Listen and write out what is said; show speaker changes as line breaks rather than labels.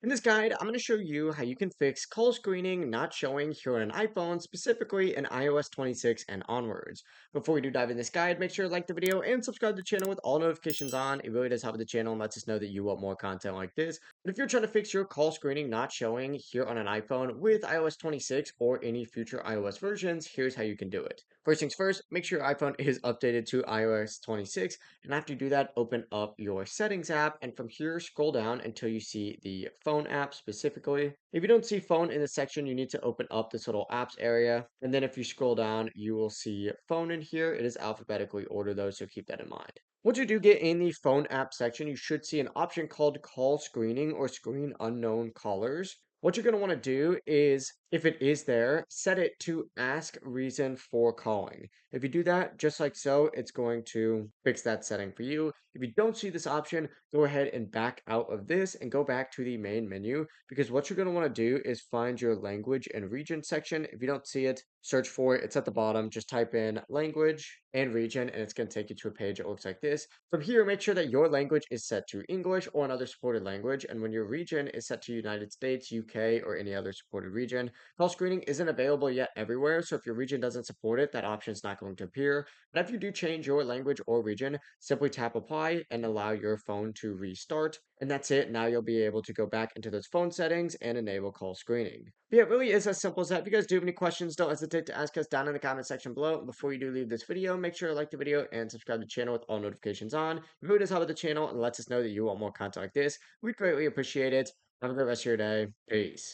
In this guide, I'm going to show you how you can fix call screening not showing here on an iPhone, specifically in iOS 26 and onwards. Before we do dive in this guide, make sure to like the video and subscribe to the channel with all notifications on. It really does help the channel and lets us know that you want more content like this. But if you're trying to fix your call screening not showing here on an iPhone with iOS 26 or any future iOS versions, here's how you can do it. First things first, make sure your iPhone is updated to iOS 26. And after you do that, open up your settings app and from here scroll down until you see the phone app specifically. If you don't see phone in the section, you need to open up this little apps area. And then if you scroll down, you will see phone in here. It is alphabetically ordered though, so keep that in mind. Once you do get in the phone app section, you should see an option called call screening or screen unknown callers. What you're going to want to do is, if it is there, set it to ask reason for calling. If you do that, just like so, it's going to fix that setting for you. If you don't see this option, go ahead and back out of this and go back to the main menu because what you're going to want to do is find your language and region section. If you don't see it, search for it. It's at the bottom. Just type in language and region and it's going to take you to a page that looks like this. From here, make sure that your language is set to English or another supported language. And when your region is set to United States, UK, or any other supported region, call screening isn't available yet everywhere. So if your region doesn't support it, that option is not going to appear. But if you do change your language or region, simply tap apply and allow your phone to restart. And that's it. Now you'll be able to go back into those phone settings and enable call screening. But yeah, it really is as simple as that. If you guys do have any questions, don't hesitate to ask us down in the comment section below. Before you do leave this video, make sure to like the video and subscribe to the channel with all notifications on. It really does help the channel and lets us know that you want more content like this. We'd greatly appreciate it. Have a great rest of your day. Peace.